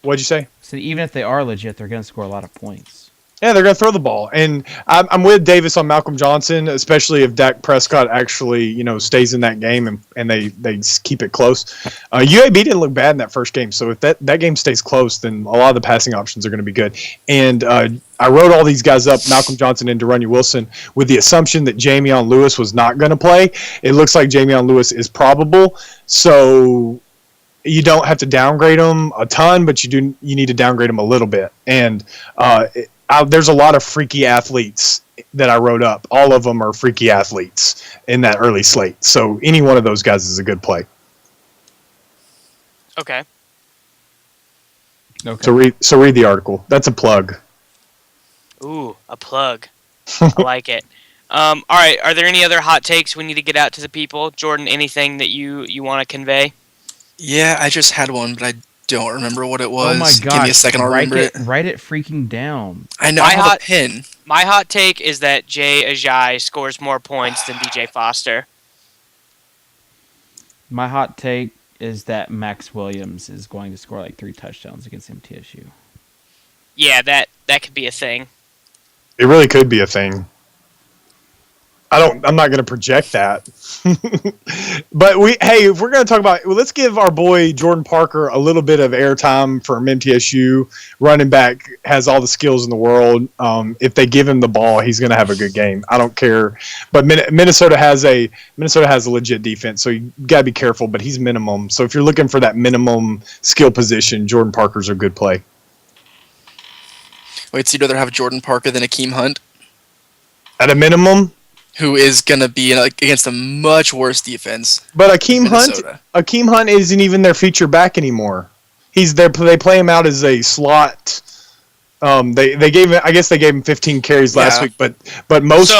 What'd you say? So even if they are legit, they're going to score a lot of points. Yeah, they're going to throw the ball. And I'm with Davis on Malcolm Johnson, especially if Dak Prescott actually, stays in that game and they keep it close. UAB didn't look bad in that first game. So if that game stays close, then a lot of the passing options are going to be good. And I wrote all these guys up, Malcolm Johnson and De'Runnya Wilson, with the assumption that Jamion Lewis was not going to play. It looks like Jamion Lewis is probable. So you don't have to downgrade him a ton, but you need to downgrade him a little bit. And there's a lot of freaky athletes that I wrote up. All of them are freaky athletes in that early slate. So any one of those guys is a good play. Okay. So read the article. That's a plug. Ooh, a plug. I like it. All right. Are there any other hot takes we need to get out to the people? Jordan, anything that you want to convey? Yeah, I just had one, but I don't remember what it was. Oh my god! Give me a second, I'll remember it. Write it freaking down. I know. I have a pin. My hot take is that Jay Ajayi scores more points than DJ Foster. My hot take is that Max Williams is going to score like 3 touchdowns against MTSU. Yeah, that could be a thing. It really could be a thing. I'm not going to project that. But if we're going to talk about, let's give our boy Jordan Parker a little bit of airtime from MTSU. Running back has all the skills in the world. If they give him the ball, he's going to have a good game. I don't care. But Minnesota has a legit defense, so you got to be careful. But he's minimum. So if you're looking for that minimum skill position, Jordan Parker's a good play. Wait, so you'd rather have Jordan Parker than Akeem Hunt? At a minimum. Who is going to be against a much worse defense. But Akeem Hunt isn't even their feature back anymore. They play him out as a slot. They gave him 15 carries last week, but most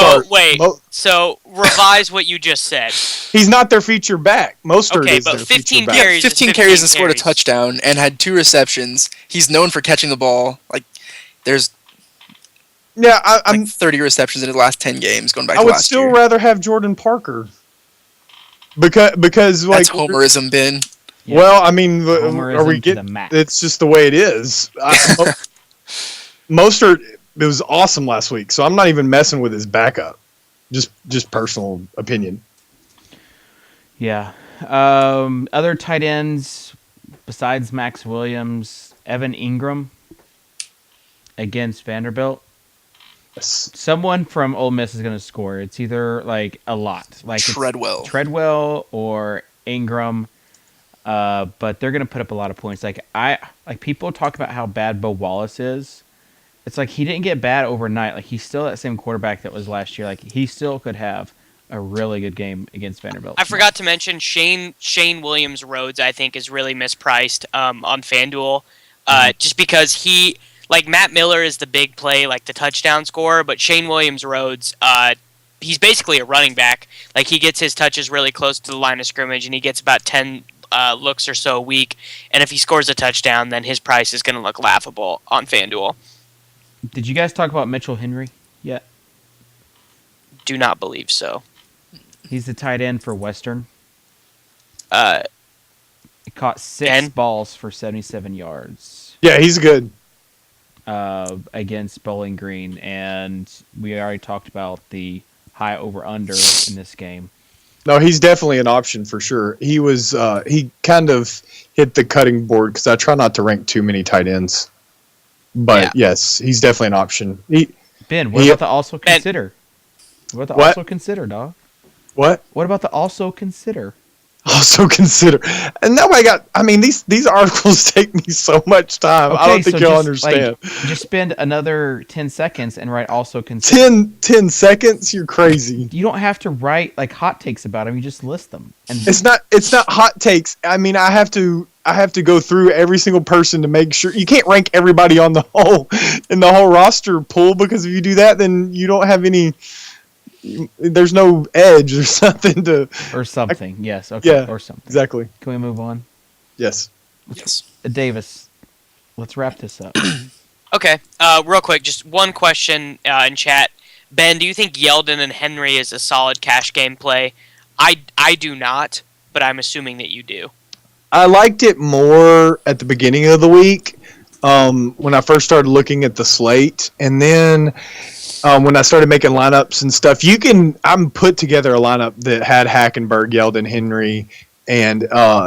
So revise what you just said. He's not their feature back. Mostert okay, is but their 15 feature carries. back. 15 carries and scored a touchdown and had 2 receptions. He's known for catching the ball. There's 30 receptions in his last 10 games going back to last year. I would still rather have Jordan Parker. Because that's homerism, Ben. Yeah. Well, I mean, it's just the way it is. Mostert, it was awesome last week, so I'm not even messing with his backup. Just personal opinion. Yeah. Other tight ends besides Max Williams, Evan Ingram against Vanderbilt. Someone from Ole Miss is going to score. It's either a lot, Treadwell or Ingram, but they're going to put up a lot of points. People talk about how bad Bo Wallace is. It's he didn't get bad overnight. He's still that same quarterback that was last year. He still could have a really good game against Vanderbilt. I forgot to mention Shane Williams Rhodes. I think is really mispriced on FanDuel, just because he. Matt Miller is the big play, the touchdown scorer, but Shane Williams Rhodes, he's basically a running back. He gets his touches really close to the line of scrimmage, and he gets about 10 looks or so a week. And if he scores a touchdown, then his price is going to look laughable on FanDuel. Did you guys talk about Mitchell Henry yet? Do not believe so. He's the tight end for Western. He caught 6 balls for 77 yards. Yeah, he's good. Against Bowling Green, and we already talked about the high over-under in this game. No, he's definitely an option for sure. He was he kind of hit the cutting board because I try not to rank too many tight ends. But yes, he's definitely an option. Ben, what about the also consider? What about the also consider, dog? What? What about the also consider? Also consider. And nobody got. I mean, these articles take me so much time. Okay, I don't think you'll understand. Just spend another 10 seconds and write also consider. 10 seconds? You're crazy. You don't have to write hot takes about them. You just list them. And it's not hot takes. I mean, I have to go through every single person to make sure. You can't rank everybody on the whole roster pool, because if you do that, then you don't have any. There's no edge or something to... Or something, yes. Okay, yeah, or something. Exactly. Can we move on? Yes. Davis, let's wrap this up. Okay, real quick, just one question in chat. Ben, do you think Yeldon and Henry is a solid cash game play? I do not, but I'm assuming that you do. I liked it more at the beginning of the week when I first started looking at the slate, and then... when I started making lineups and stuff, I'm put together a lineup that had Hackenberg, Yeldon, Henry, and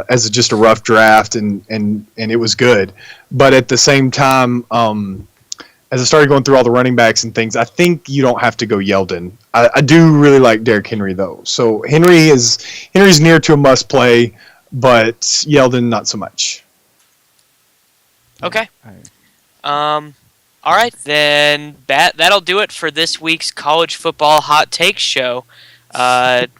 as just a rough draft, and it was good. But at the same time, as I started going through all the running backs and things, I think you don't have to go Yeldon. I do really like Derrick Henry though, so Henry's near to a must play, but Yeldon not so much. Okay. All right, then that'll do it for this week's College Football Hot Takes show.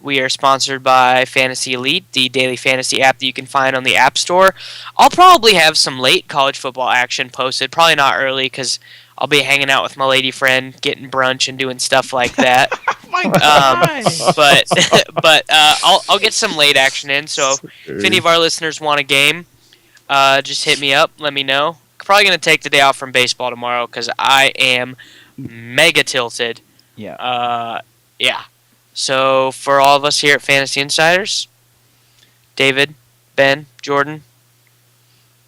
We are sponsored by FantasyElite, the daily fantasy app that you can find on the App Store. I'll probably have some late college football action posted, probably not early because I'll be hanging out with my lady friend, getting brunch and doing stuff like that. But I'll get some late action in. So if any of our listeners want a game, just hit me up. Let me know. Probably gonna take the day off from baseball tomorrow because I am mega tilted. Yeah. Yeah. So for all of us here at Fantasy Insiders, David, Ben, Jordan,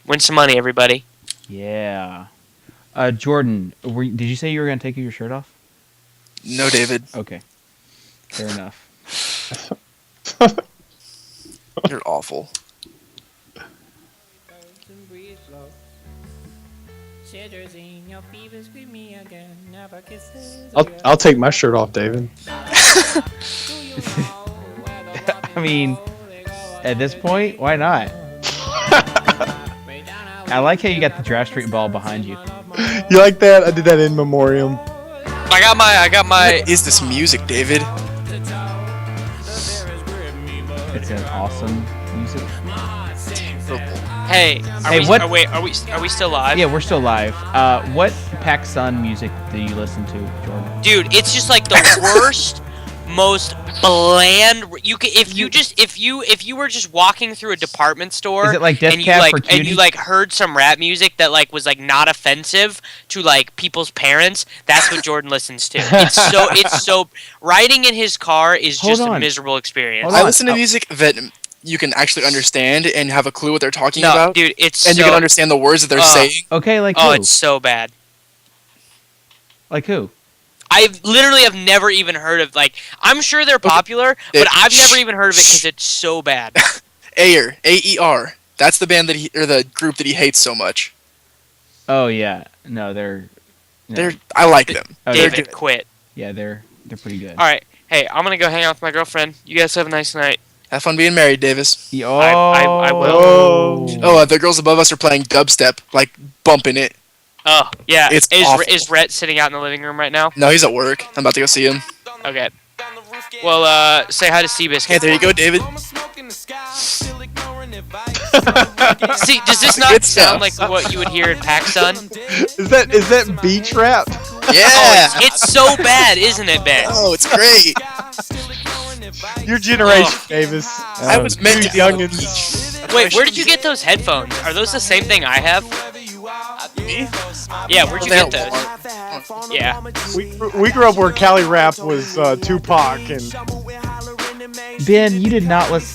win some money, everybody. Yeah. Jordan, did you say you were going to take your shirt off? No, David. Okay. Fair enough. You're awful. I'll take my shirt off, David. I mean, at this point, why not? I like how you got the Draft Street ball behind you. You like that? I did that in memoriam. I got my. What is this music, David? It's an awesome music. Hey, what? Are we still live? Yeah, we're still live. What PacSun music do you listen to, Jordan? Dude, it's just like the worst, most bland. If you were just walking through a department store, Is it like Death and you Cab like for Cutie? and you like heard some rap music that like was like not offensive to like people's parents, that's what Jordan listens to. It's so riding in his car is Hold just on. a miserable experience. Hold I on. listen to music that you can actually understand and have a clue what they're talking No, about, dude, it's and so, you can understand the words that they're saying. Okay, like Oh, who? it's so bad. Like who? I literally have never even heard of like. I'm sure they're popular, but I've never even heard of it because it's so bad. Ayer, A-E-R. That's the band or the group that he hates so much. Oh yeah, no, they're. No. I like them. Oh, They're David, good. quit. Yeah, they're pretty good. All right, hey, I'm gonna go hang out with my girlfriend. You guys have a nice night. Have fun being married, Davis. I will. Oh, the girls above us are playing dubstep, like bumping it. Oh yeah, It's awful. is Rhett sitting out in the living room right now? No, he's at work. I'm about to go see him. Okay. Well, say hi to Seabiscuit. Hey, there you go, David. See, does this not Good sound stuff. like what you would hear in PacSun? Is that beach rap? Yeah. Oh, it's so bad, isn't it, Ben? Oh, it's great. Your generation, Oh. Davis. I was meant to Two be on the youngins. beach. Wait, where did you get those headphones? Are those the same thing I have? Me? Yeah, where'd you They're get those? warm. Yeah. We grew up where Cali rap was Tupac and Ben, you did not listen